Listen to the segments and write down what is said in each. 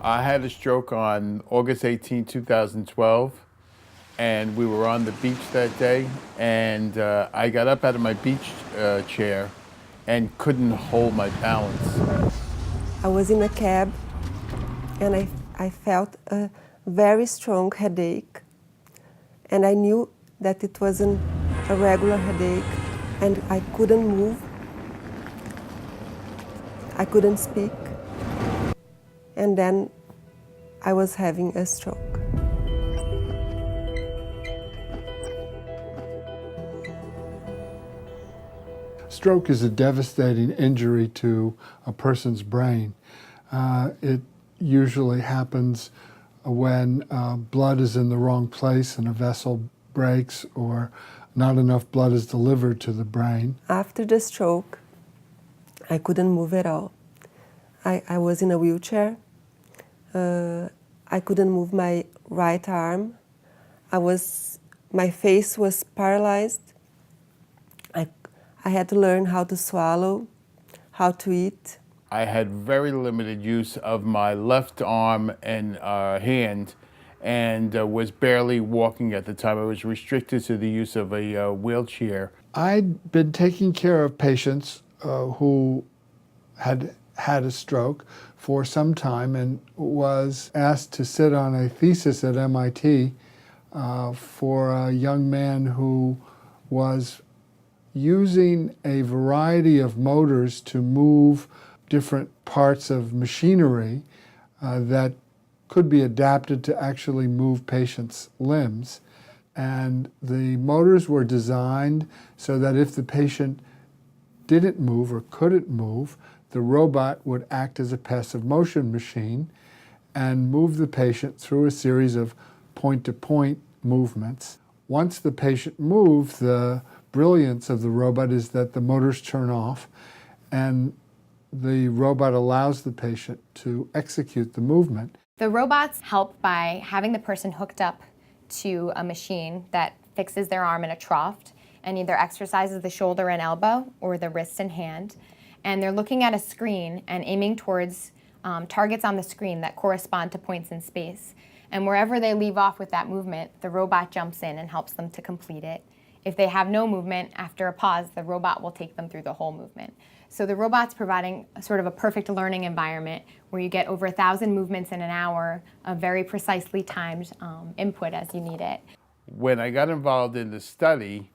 I had a stroke on August 18, 2012, and we were on the beach that day, and I got up out of my beach chair and couldn't hold my balance. I was in a cab, and I felt a very strong headache, and I knew that it wasn't a regular headache, and I couldn't move. I couldn't speak, and then I was having a stroke. Stroke is a devastating injury to a person's brain. It usually happens when blood is in the wrong place and a vessel breaks or not enough blood is delivered to the brain. After the stroke, I couldn't move at all. I was in a wheelchair. I couldn't move my right arm. My face was paralyzed. I had to learn how to swallow, how to eat. I had very limited use of my left arm and hand, and was barely walking at the time. I was restricted to the use of a wheelchair. I'd been taking care of patients who had had a stroke for some time and was asked to sit on a thesis at MIT for a young man who was using a variety of motors to move different parts of machinery that could be adapted to actually move patients' limbs. And the motors were designed so that if the patient didn't move or couldn't move, the robot would act as a passive motion machine and move the patient through a series of point-to-point movements. Once the patient moves, the brilliance of the robot is that the motors turn off and the robot allows the patient to execute the movement. The robots help by having the person hooked up to a machine that fixes their arm in a trough and either exercises the shoulder and elbow or the wrist and hand. And they're looking at a screen and aiming towards targets on the screen that correspond to points in space. And wherever they leave off with that movement, the robot jumps in and helps them to complete it. If they have no movement, after a pause, the robot will take them through the whole movement. So the robot's providing sort of a perfect learning environment where you get over 1,000 movements in an hour of very precisely timed input as you need it. When I got involved in the study,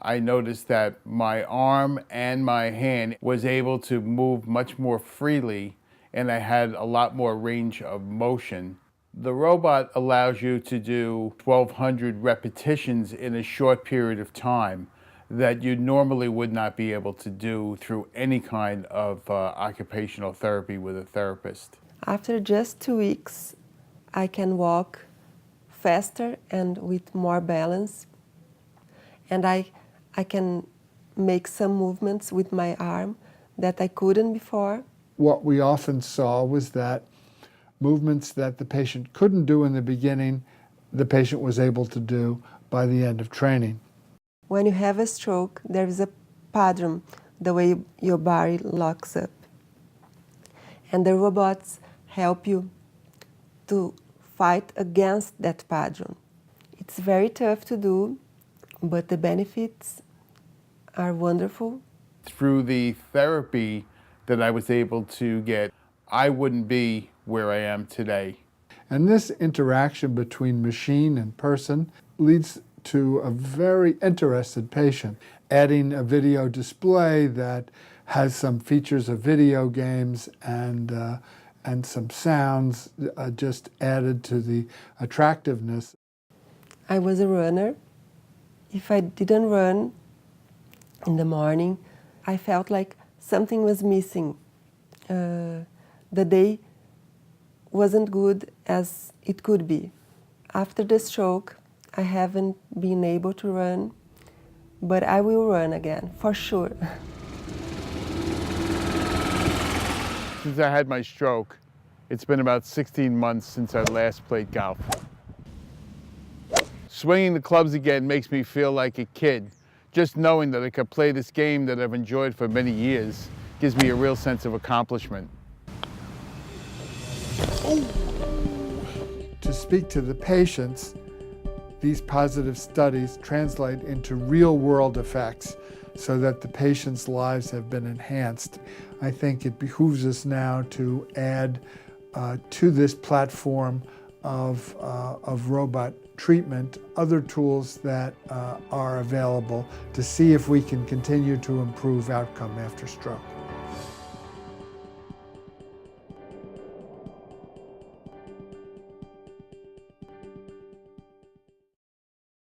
I noticed that my arm and my hand was able to move much more freely, and I had a lot more range of motion. The robot allows you to do 1,200 repetitions in a short period of time that you normally would not be able to do through any kind of occupational therapy with a therapist. After just 2 weeks, I can walk faster and with more balance. And I can make some movements with my arm that I couldn't before. What we often saw was that movements that the patient couldn't do in the beginning, the patient was able to do by the end of training. When you have a stroke, there is a pattern, the way your body locks up. And the robots help you to fight against that pattern. It's very tough to do, but the benefits are wonderful. Through the therapy that I was able to get, I wouldn't be where I am today. And this interaction between machine and person leads to a very interested patient. Adding a video display that has some features of video games and some sounds just added to the attractiveness. I was a runner. If I didn't run in the morning, I felt like something was missing. The day wasn't good as it could be. After the stroke, I haven't been able to run, but I will run again, for sure. Since I had my stroke, it's been about 16 months since I last played golf. Swinging the clubs again makes me feel like a kid. Just knowing that I could play this game that I've enjoyed for many years gives me a real sense of accomplishment. Oh. speak to the patients, these positive studies translate into real-world effects so that the patients' lives have been enhanced. I think it behooves us now to add to this platform of robot treatment other tools that are available to see if we can continue to improve outcome after stroke.